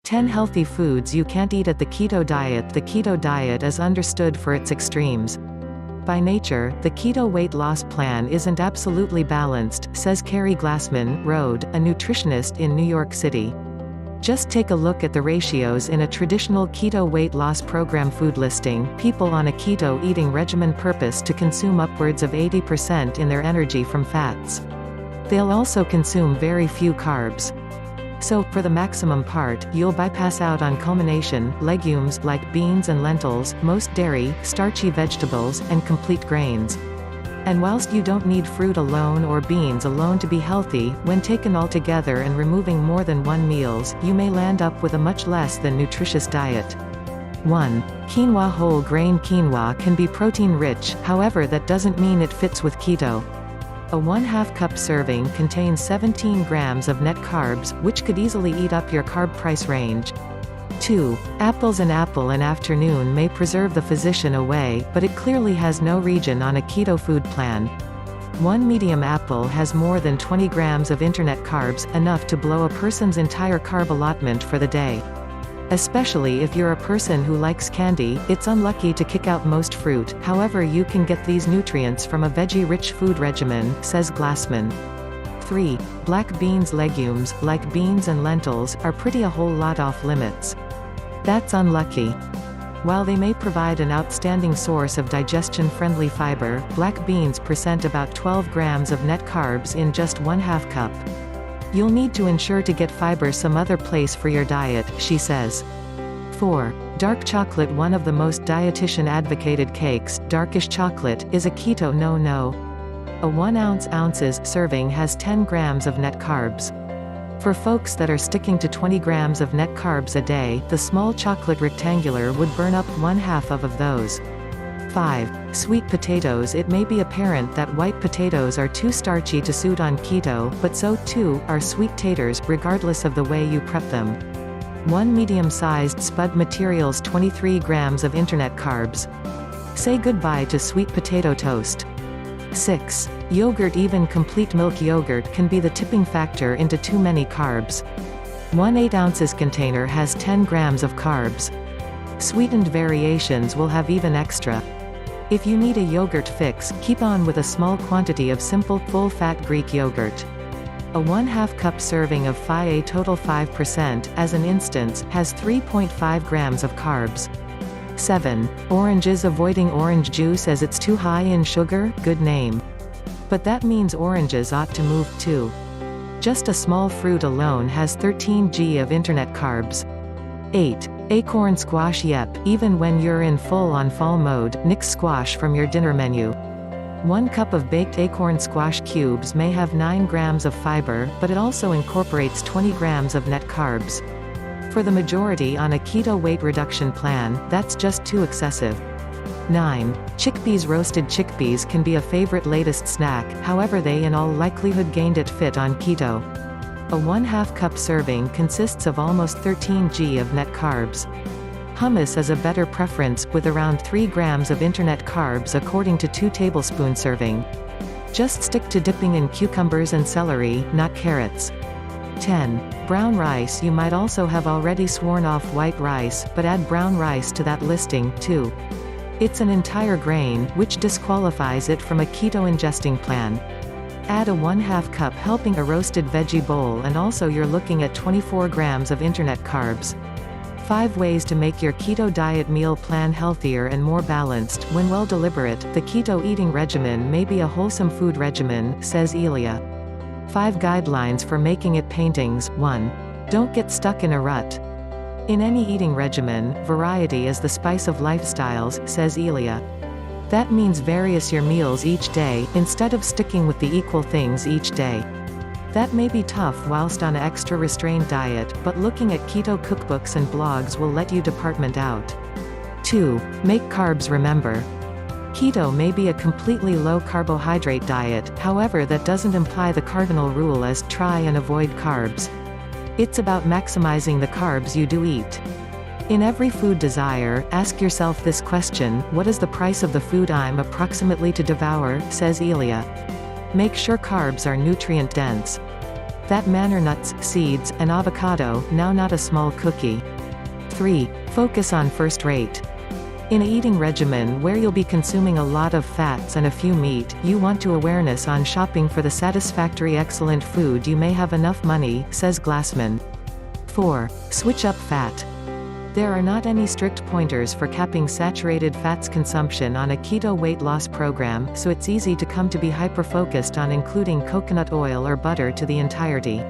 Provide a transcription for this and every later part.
10 healthy foods you can't eat at the keto diet. The keto diet is understood for its extremes. By nature, the keto weight loss plan isn't absolutely balanced, says Keri Glassman, Road, a nutritionist in New York City. Just take a look at the ratios in a traditional keto weight loss program food listing. People on a keto eating regimen purpose to consume upwards of 80% in their energy from fats. They'll also consume very few carbs. So, for the maximum part, you'll bypass out on culmination, legumes like beans and lentils, most dairy, starchy vegetables, and complete grains. And whilst you don't need fruit alone or beans alone to be healthy, when taken all together and removing more than one meals, you may land up with a much less than nutritious diet. 1. Quinoa. Whole grain quinoa can be protein-rich, however that doesn't mean it fits with keto. A 1/2 cup serving contains 17 grams of net carbs, which could easily eat up your carb price range. 2. Apples. An apple in afternoon may preserve the physician away, but it clearly has no region on a keto food plan. One medium apple has more than 20 grams of internet carbs, enough to blow a person's entire carb allotment for the day. Especially if you're a person who likes candy, it's unlucky to kick out most fruit, however you can get these nutrients from a veggie-rich food regimen, says Glassman. 3. Black beans. Legumes, like beans and lentils, are pretty a whole lot off limits. That's unlucky. While they may provide an outstanding source of digestion-friendly fiber, black beans present about 12 grams of net carbs in just 1/2 cup. You'll need to ensure to get fiber some other place for your diet, she says. 4. Dark chocolate. One of the most dietitian-advocated cakes, darkish chocolate, is a keto no-no. A 1 ounces serving has 10 grams of net carbs. For folks that are sticking to 20 grams of net carbs a day, the small chocolate rectangular would burn up 1/2 of those. 5. Sweet potatoes. It may be apparent that white potatoes are too starchy to suit on keto, but so, too, are sweet taters, regardless of the way you prep them. 1 medium-sized spud materials 23 grams of internet carbs. Say goodbye to sweet potato toast. 6. Yogurt. Even complete milk yogurt can be the tipping factor into too many carbs. 1 8 ounces container has 10 grams of carbs. Sweetened variations will have even extra. If you need a yogurt fix, keep on with a small quantity of simple, full-fat Greek yogurt. A 1/2 cup serving of a total 5%, as an instance, has 3.5 grams of carbs. 7. Oranges. Avoiding orange juice as it's too high in sugar. Good name. But that means oranges ought to move, too. Just a small fruit alone has 13 g of internet carbs. 8. Acorn squash. Yep, even when you're in full-on fall mode, nix squash from your dinner menu. 1 cup of baked acorn squash cubes may have 9 grams of fiber, but it also incorporates 20 grams of net carbs. For the majority on a keto weight reduction plan, that's just too excessive. 9. Chickpeas. Roasted chickpeas can be a favorite latest snack, however they in all likelihood gained it fit on keto. A 1/2 cup serving consists of almost 13 g of net carbs. Hummus is a better preference, with around 3 grams of internet carbs according to 2 tablespoon serving. Just stick to dipping in cucumbers and celery, not carrots. 10. Brown rice. You might also have already sworn off white rice, but add brown rice to that listing, too. It's an entire grain, which disqualifies it from a keto ingesting plan. Add a 1/2 cup helping a roasted veggie bowl and also you're looking at 24 grams of internet carbs. 5 ways to make your keto diet meal plan healthier and more balanced. When well deliberate, the keto eating regimen may be a wholesome food regimen, says Elia. 5 guidelines for making it. Paintings. 1. Don't get stuck in a rut. In any eating regimen, variety is the spice of lifestyles, says Elia. That means various your meals each day, instead of sticking with the equal things each day. That may be tough whilst on an extra restrained diet, but looking at keto cookbooks and blogs will let you department out. 2. Make carbs. Remember, keto may be a completely low carbohydrate diet, however that doesn't imply the cardinal rule as try and avoid carbs. It's about maximizing the carbs you do eat. In every food desire, ask yourself this question: what is the price of the food I'm approximately to devour, says Elia. Make sure carbs are nutrient dense. That manner nuts, seeds, and avocado, now not a small cookie. 3. Focus on first rate. In a eating regimen where you'll be consuming a lot of fats and a few meat, you want to awareness on shopping for the satisfactory excellent food you may have enough money, says Glassman. 4. Switch up fat. There are not any strict pointers for capping saturated fats consumption on a keto weight loss program, so it's easy to come to be hyper-focused on including coconut oil or butter to the entirety.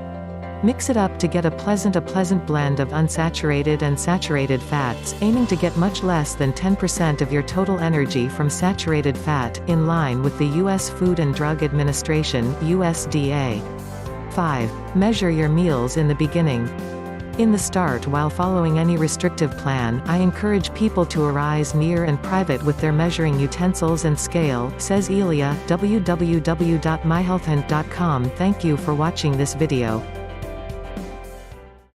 Mix it up to get a pleasant blend of unsaturated and saturated fats, aiming to get much less than 10% of your total energy from saturated fat, in line with the U.S. Food and Drug Administration (USDA). 5. Measure your meals in the beginning. In the start, while following any restrictive plan, I encourage people to arise near and private with their measuring utensils and scale, says Elia, www.myhealthhint.com. Thank you for watching this video.